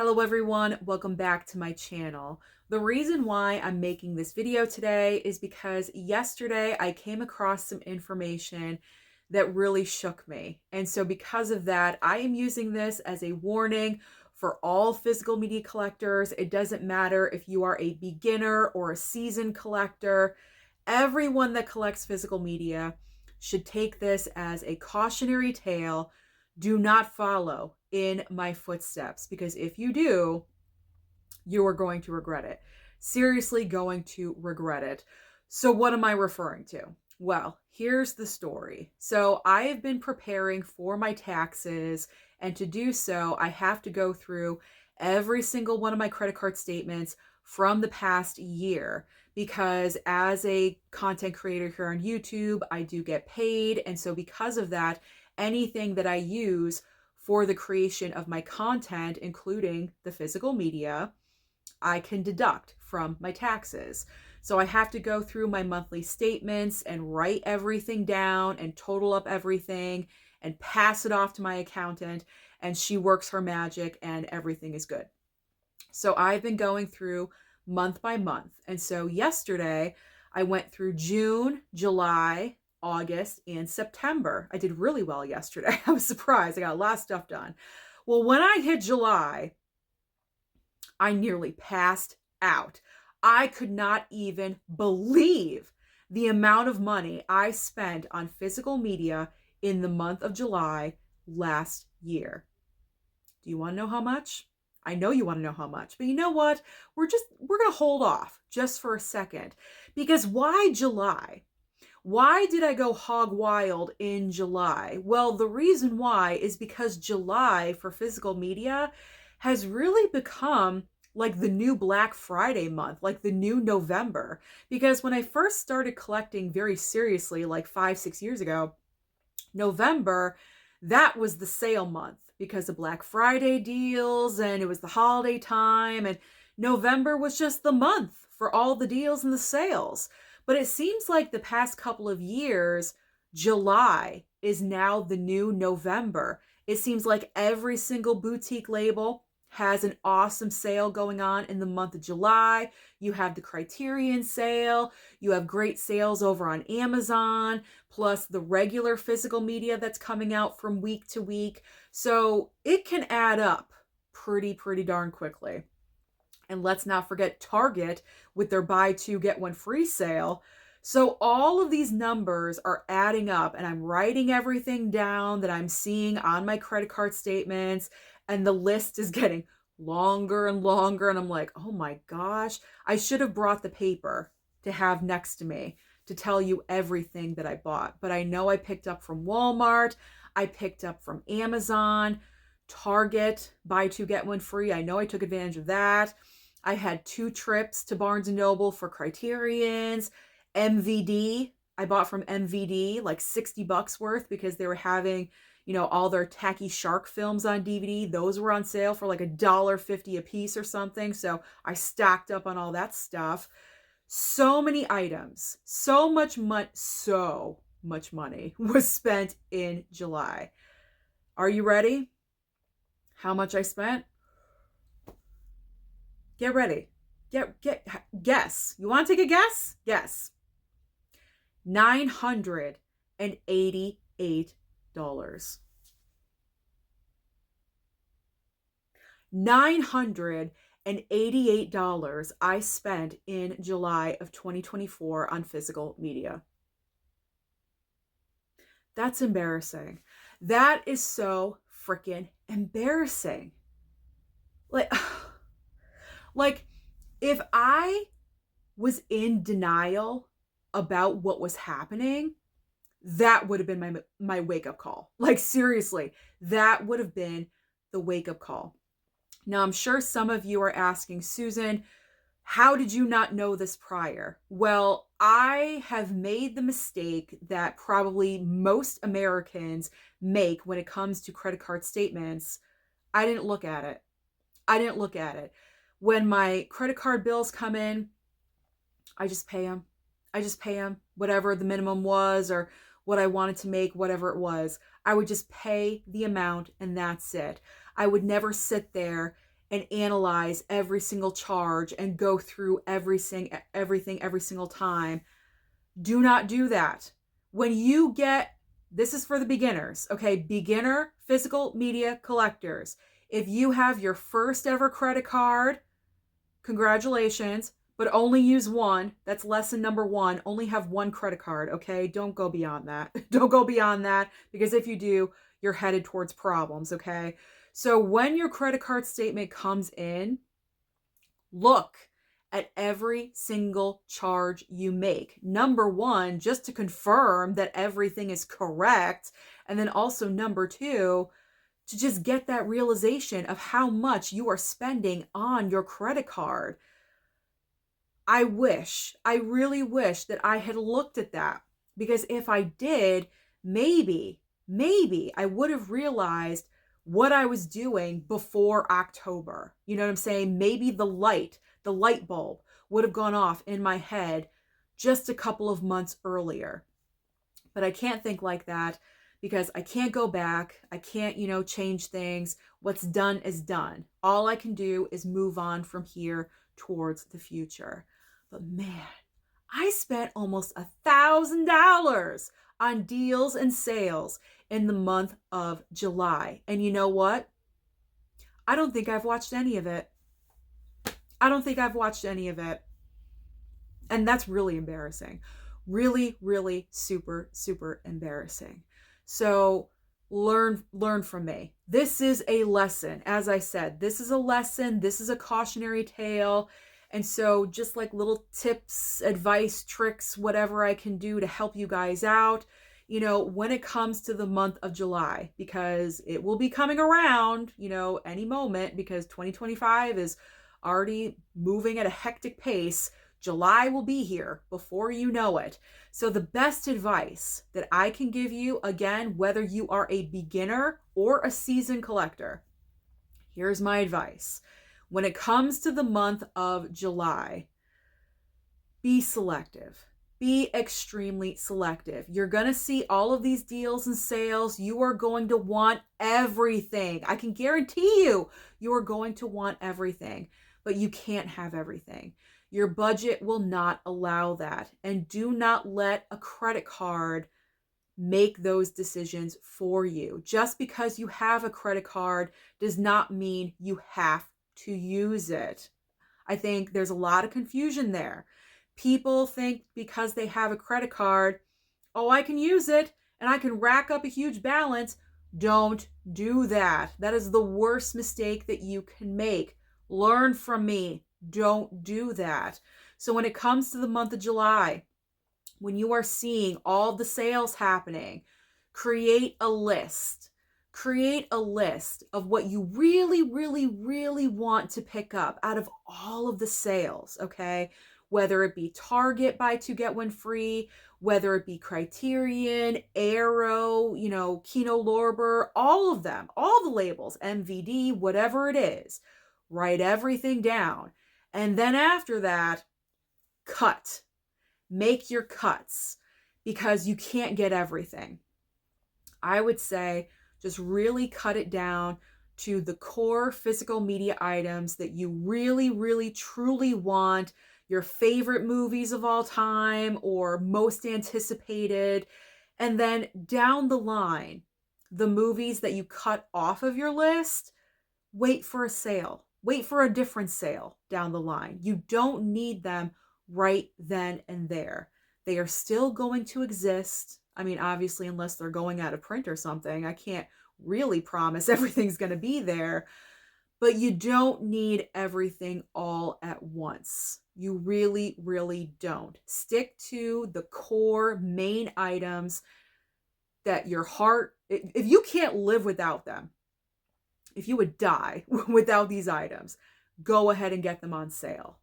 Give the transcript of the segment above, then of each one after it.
Hello everyone, welcome back to my channel. The reason why I'm making this video today is because yesterday I came across some information that really shook me. And so because of that, I am using this as a warning for all physical media collectors. It doesn't matter if you are a beginner or a seasoned collector. Everyone that collects physical media should take this as a cautionary tale. Do not follow in my footsteps, because if you do, you are going to regret it. Seriously going to regret it. So what am I referring to? Well, here's the story. So I have been preparing for my taxes, and to do so, I have to go through every single one of my credit card statements from the past year, because as a content creator here on YouTube, I do get paid. And so because of that, anything that I use for the creation of my content, including the physical media, I can deduct from my taxes. So I have to go through my monthly statements and write everything down and total up everything and pass it off to my accountant, and she works her magic and everything is good. So I've been going through month by month. And so yesterday I went through June, July, August, and September. I did really well yesterday. I was surprised. I got a lot of stuff done. Well, when I hit July, I nearly passed out. I could not even believe the amount of money I spent on physical media in the month of July last year. Do you want to know how much? I know you want to know how much, but you know what? We're going to hold off just for a second, because why July? Why did I go hog wild in July? Well, the reason why is because July for physical media has really become like the new Black Friday month, like the new November. Because when I first started collecting very seriously, like 5-6 years ago, November, that was the sale month because of Black Friday deals, and it was the holiday time, and November was just the month for all the deals and the sales. But it seems like the past couple of years, July is now the new November. It seems like every single boutique label has an awesome sale going on in the month of July. You have the Criterion sale. You have great sales over on Amazon, plus the regular physical media that's coming out from week to week. So it can add up pretty darn quickly. And let's not forget Target with their buy two, get one free sale. So all of these numbers are adding up, and I'm writing everything down that I'm seeing on my credit card statements, and the list is getting longer and longer. And I'm like, oh my gosh, I should have brought the paper to have next to me to tell you everything that I bought. But I know I picked up from Walmart. I picked up from Amazon, Target, buy two, get one free. I know I took advantage of that. I had 2 trips to Barnes & Noble for Criterions. MVD, I bought from MVD like $60 worth because they were having, all their tacky shark films on DVD. Those were on sale for like $1.50 a piece or something. So I stocked up on all that stuff. So many items, so much money was spent in July. Are you ready? How much I spent? Get ready. Guess. You want to take a guess? Guess. $988. $988 I spent in July of 2024 on physical media. That's embarrassing. That is so freaking embarrassing. Like, if I was in denial about what was happening, that would have been my wake-up call. Like, seriously, that would have been the wake-up call. Now, I'm sure some of you are asking, Susan, how did you not know this prior? Well, I have made the mistake that probably most Americans make when it comes to credit card statements. I didn't look at it. When my credit card bills come in, I just pay them. Whatever the minimum was or what I wanted to make, whatever it was. I would just pay the amount and that's it. I would never sit there and analyze every single charge and go through everything every single time. Do not do that. When you get, this is for the beginners, okay? Beginner physical media collectors. If you have your first ever credit card, congratulations, but only use one. That's lesson number one. Only have one credit card, okay? Don't go beyond that. Don't go beyond that, because if you do, you're headed towards problems, okay? So when your credit card statement comes in, look at every single charge you make. Number one, just to confirm that everything is correct. And then also number two, to just get that realization of how much you are spending on your credit card. I really wish that I had looked at that, because if I did, maybe I would have realized what I was doing before October. You know what I'm saying? Maybe the light bulb would have gone off in my head just a couple of months earlier. But I can't think like that, because I can't go back. I can't, change things. What's done is done. All I can do is move on from here towards the future. But man, I spent almost $1,000 on deals and sales in the month of July. And you know what? I don't think I've watched any of it. And that's really embarrassing. Really, really super, super embarrassing. So learn from me. This is a lesson. As I said, this is a lesson. This is a cautionary tale. And so just like little tips, advice, tricks, whatever I can do to help you guys out, when it comes to the month of July, because it will be coming around, any moment, because 2025 is already moving at a hectic pace. July will be here before you know it. So the best advice that I can give you, again, whether you are a beginner or a seasoned collector, here's my advice. When it comes to the month of July, be selective. Be extremely selective. You're going to see all of these deals and sales. You are going to want everything. I can guarantee you are going to want everything, but you can't have everything. Your budget will not allow that. And do not let a credit card make those decisions for you. Just because you have a credit card does not mean you have to use it. I think there's a lot of confusion there. People think because they have a credit card, oh, I can use it and I can rack up a huge balance. Don't do that. That is the worst mistake that you can make. Learn from me. Don't do that. So when it comes to the month of July, when you are seeing all the sales happening, create a list. Create a list of what you really, really, really want to pick up out of all of the sales, okay? Whether it be Target buy two get one free, whether it be Criterion, Arrow, Kino Lorber, all of them, all the labels, MVD, whatever it is, write everything down. And then after that, cut. Make your cuts, because you can't get everything. I would say just really cut it down to the core physical media items that you really, really, truly want, your favorite movies of all time or most anticipated. And then down the line, the movies that you cut off of your list, wait for a sale. Wait for a different sale down the line. You don't need them right then and there. They are still going to exist. I mean, obviously, unless they're going out of print or something, I can't really promise everything's going to be there, but you don't need everything all at once. You really, really don't. Stick to the core main items that your heart, if you can't live without them, if you would die without these items, go ahead and get them on sale.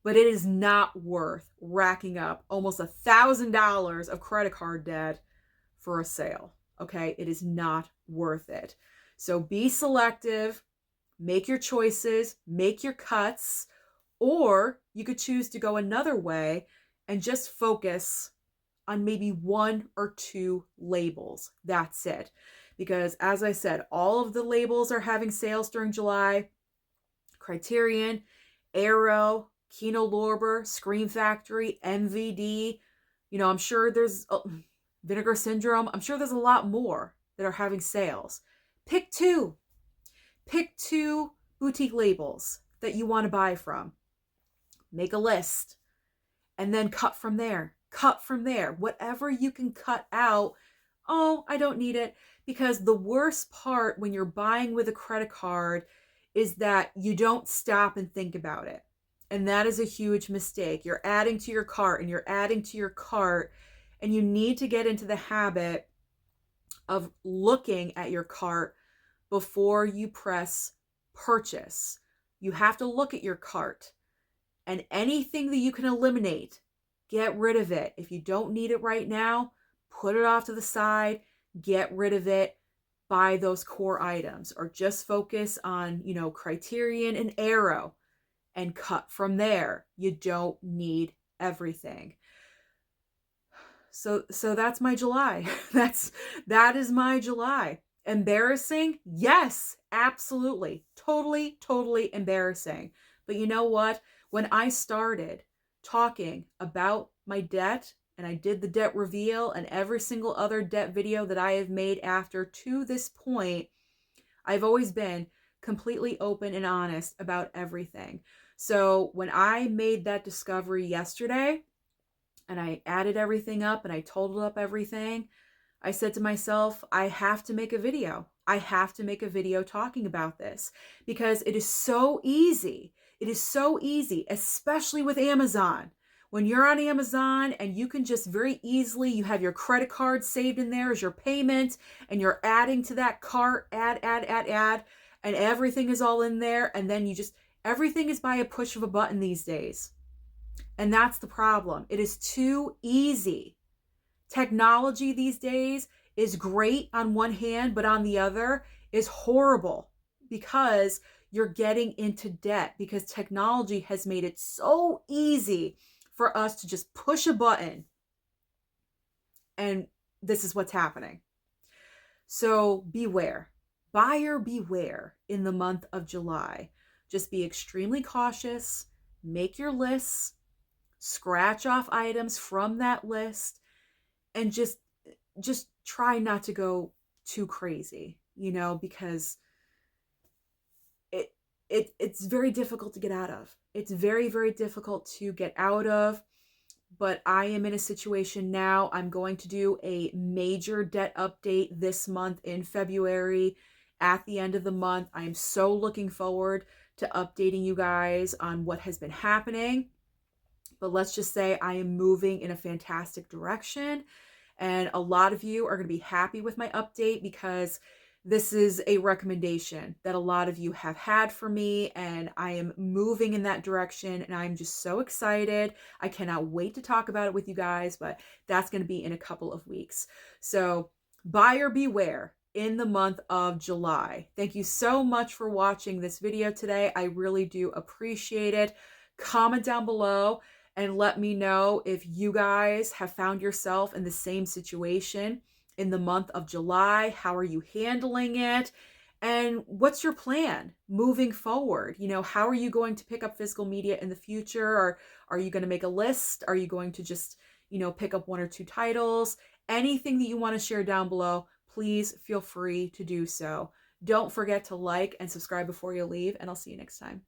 But it is not worth racking up almost $1,000 of credit card debt for a sale. Okay, it is not worth it. So be selective, make your choices, make your cuts, or you could choose to go another way and just focus on maybe one or two labels. That's it. Because as I said, all of the labels are having sales during July. Criterion, Arrow, Kino Lorber, Scream Factory, MVD. I'm sure there's Vinegar Syndrome. I'm sure there's a lot more that are having sales. Pick two. Pick two boutique labels that you want to buy from. Make a list and then cut from there. Cut from there. Whatever you can cut out. Oh, I don't need it. Because the worst part when you're buying with a credit card is that you don't stop and think about it. And that is a huge mistake. You're adding to your cart and you're adding to your cart, and you need to get into the habit of looking at your cart before you press purchase. You have to look at your cart, and anything that you can eliminate, get rid of it. If you don't need it right now, put it off to the side, get rid of it, buy those core items, or just focus on, Criterion and Arrow and cut from there. You don't need everything. So that's my July. That is my July. Embarrassing? Yes, absolutely. Totally embarrassing. But you know what? When I started talking about my debt, and I did the debt reveal and every single other debt video that I have made after to this point, I've always been completely open and honest about everything. So when I made that discovery yesterday and I added everything up and I totaled up everything, I said to myself, I have to make a video. I have to make a video talking about this because it is so easy. It is so easy, especially with Amazon. When you're on Amazon and you can just very easily, you have your credit card saved in there as your payment and you're adding to that cart, add, and everything is all in there. And then everything is by a push of a button these days. And that's the problem. It is too easy. Technology these days is great on one hand, but on the other is horrible because you're getting into debt because technology has made it so easy for us to just push a button. And this is what's happening. So beware. Buyer beware in the month of July. Just be extremely cautious. Make your lists. Scratch off items from that list. And just try not to go too crazy, because it's very difficult to get out of. It's very, very difficult to get out of, but I am in a situation now. I'm going to do a major debt update this month in February at the end of the month. I am so looking forward to updating you guys on what has been happening. But let's just say I am moving in a fantastic direction. And a lot of you are going to be happy with my update because this is a recommendation that a lot of you have had for me, and I am moving in that direction, and I'm just so excited. I cannot wait to talk about it with you guys, but that's going to be in a couple of weeks. So buyer beware in the month of July. Thank you so much for watching this video today. I really do appreciate it. Comment down below and let me know if you guys have found yourself in the same situation in the month of July. How are you handling it? And what's your plan moving forward? How are you going to pick up physical media in the future? Or are you going to make a list? Are you going to just, pick up one or two titles? Anything that you want to share down below, please feel free to do so. Don't forget to like and subscribe before you leave, and I'll see you next time.